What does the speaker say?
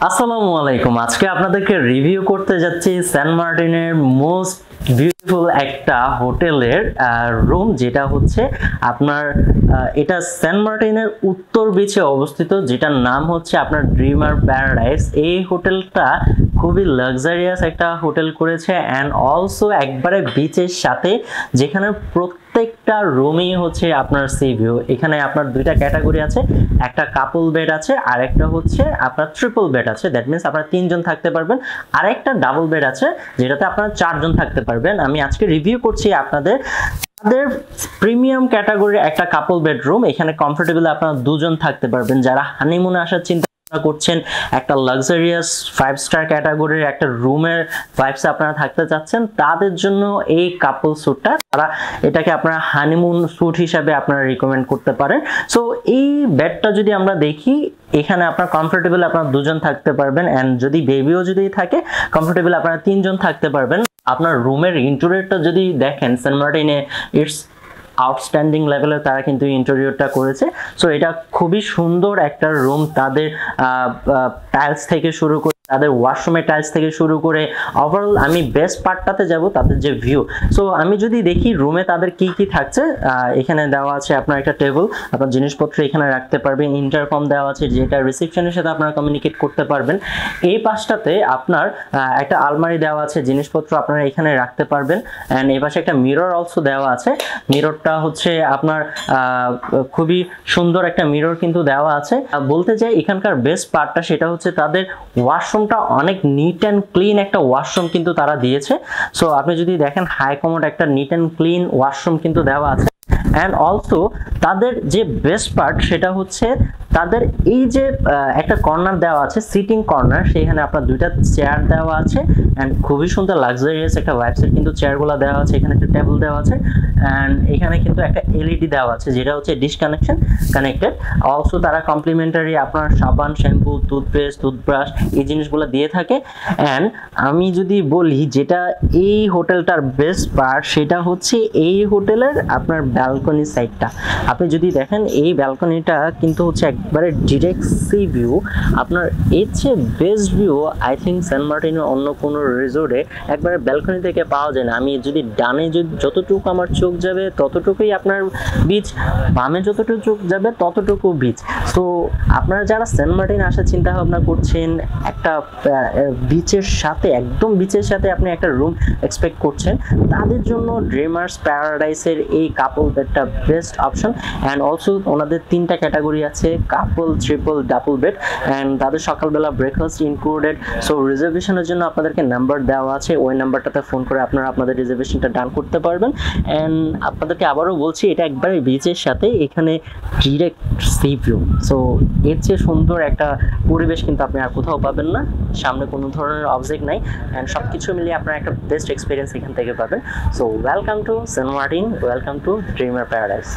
আসসালামু আলাইকুম। আজকে আপনাদেরকে রিভিউ করতে যাচ্ছি সেন্ট মার্টিনের মোস্ট বিউটিফুল একটা হোটেলের রুম, যেটা হচ্ছে আপনার এটা সেন্ট মার্টিনের উত্তর বিচে অবস্থিত, যেটার নাম হচ্ছে আপনার ড্রিমার প্যারাডাইস। এই হোটেলটা খুবই লাক্সারিয়াস একটা হোটেল করেছে অ্যান্ড অলসো একবারে বিচের সাথে, যেখানে প্রত্যেকটা রুমই হচ্ছে আপনার সি ভিউ। এখানে আপনার দুইটা ক্যাটাগরি আছে, একটা কাপল বেড আছে আর একটা হচ্ছে আপনার ট্রিপল বেড আছে। দ্যাট মিনস আপনারা তিনজন থাকতে পারবেন। আর একটা ডাবল বেড আছে যেটাতে আপনারা চারজন থাকতে পারবেন। আমি আজকে রিভিউ করছি আপনাদের প্রিমিয়াম ক্যাটাগরির একটা কাপল বেডরুম। এখানে কমফোর্টেবল আপনারা দুজন থাকতে পারবেন। যারা হানিমুনে আসার চিন্তা করছেন, একটা লাক্সারিয়াস 5 স্টার ক্যাটাগরির একটা রুমের ভাইবস আপনারা থাকতে চাচ্ছেন, তাদের জন্য এই কাপল স্যুটটা, তারা এটাকে আপনারা হানিমুন স্যুট হিসাবে আপনারা রিকমেন্ড করতে পারেন। সো এই বেডটা যদি আমরা দেখি, এখানে আপনার কমফোর্টেবল আপনারা দুজন থাকতে পারবেন অ্যান্ড যদি বেবিও যদি থাকে কমফোর্টেবল আপনারা তিনজন থাকতে পারবেন। আপনার রুমের ইন্টেরিয়রটা যদি দেখেন, সেন্ট মার্টিনে ইটস আউটস্ট্যান্ডিং লেভেলের তারা কিন্তু ইন্টেরিয়রটা করেছে। সো এটা খুবই সুন্দর একটা রুম। তাদের টাইলস থেকে শুরু করে, তাদের ওয়াশরুমের টাইলস থেকে শুরু করে ওভারঅল আমি বেস্ট পার্টটাতে যাব, তাদের যে ভিউ। সো আমি যদি দেখি রুমে তাদের কি কি থাকছে, এখানে দেওয়া আছে আপনার একটা টেবিল, আপনার জিনিসপত্র এখানে রাখতে পারবেন। ইন্টারকম দেওয়া আছে যেটা রিসেপশনের সাথে আপনারা কমিউনিকেট করতে পারবেন। এই পাশটাতে আপনার একটা আলমারি দেওয়া আছে, জিনিসপত্র আপনারা এখানে রাখতে পারবেন। অ্যান্ড এই পাশে একটা মিরর অলসো দেওয়া আছে। মিররটা হচ্ছে আপনার খুবই সুন্দর একটা মিরর কিন্তু দেওয়া আছে। বলতে চাই এখানকার বেস্ট পার্টটা সেটা হচ্ছে তাদের ওয়াশরুমটা অনেক নিট অ্যান্ড ক্লিন একটা ওয়াশরুম কিন্তু তারা দিয়েছে। সো আপনি যদি দেখেন হাই কমোড একটা নিট অ্যান্ড ক্লিন ওয়াশরুম কিন্তু দেওয়া আছে। অ্যান্ড অলসো তাদের যে বেস্ট পার্ট সেটা হচ্ছে তাদের এই যে একটা কর্নার দেওয়া আছে, সিটিং কর্নার, সেখানে আপনার দুইটা চেয়ার দেওয়া আছে অ্যান্ড খুবই সুন্দর লাক্সারিয়াস একটা ভাইবসের কিন্তু চেয়ারগুলো দেওয়া আছে। এখানে একটা টেবিল দেওয়া আছে অ্যান্ড এখানে কিন্তু একটা এলইডি দেওয়া আছে যেটা হচ্ছে ডিশ কানেক্টেড। অলসো তারা কমপ্লিমেন্টারি আপনার সাবান, শ্যাম্পু, টুথপেস্ট, টুথব্রাশ এই জিনিসগুলো দিয়ে থাকে। অ্যান্ড আমি যদি বলি যেটা এই হোটেলটার বেস্ট পার্ট, সেটা হচ্ছে এই হোটেলের আপনার ব্যালকনি সাইডটা। আপনি যদি দেখেন এই ব্যালকনিটা কিন্তু হচ্ছে একবারে ডিরেক্ট সি ভিউ। আপনার এর চেয়ে best view I think Saint মার্টিনের অন্য কোনো রিসোর্টে একবারে ব্যালকনি থেকে পাওয়া যায় না। আমি যদি ডানে যতটুকু আমার চোখ যাবে ততটুকুই আপনার বিচ, বামে যতটুকু চোখ যাবে ততটুকু বিচ। সো আপনারা যারা সেন্ট মার্টিন আসার চিন্তা ভাবনা করছেন, একটা বিচের সাথে, একদম বিচের সাথে আপনি একটা রুম এক্সপেক্ট করছেন, তাদের জন্য ড্রিমার্স প্যারাডাইসের এই কাপল বেডটা বেস্ট অপশন। অ্যান্ড অলসো ওনাদের তিনটা ক্যাটাগরি আছে, কাপল, ট্রিপল, ডাবল বেড, অ্যান্ড তাদের সকালবেলা ব্রেকফাস্ট ইনক্লুডেড। সো রিজার্ভেশনের জন্য আপনাদেরকে নাম্বার দেওয়া আছে, ওই নাম্বারটাতে ফোন করে আপনারা আপনাদের রিজার্ভেশনটা ডান করতে পারবেন। অ্যান্ড আপনাদেরকে আবারও বলছি, এটা একবারে বিচের সাথে, এখানে ডিরেক্ট সি ভিউ। সো এর চেয়ে সুন্দর একটা পরিবেশ কিন্তু আপনি আর কোথাও পাবেন না। সামনে কোনো ধরনের অবজেক্ট নাই অ্যান্ড সব কিছু মিলিয়ে আপনারা একটা বেস্ট এক্সপিরিয়েন্স এখান থেকে পাবেন। So welcome to Saint Martin, welcome to dreamer paradise.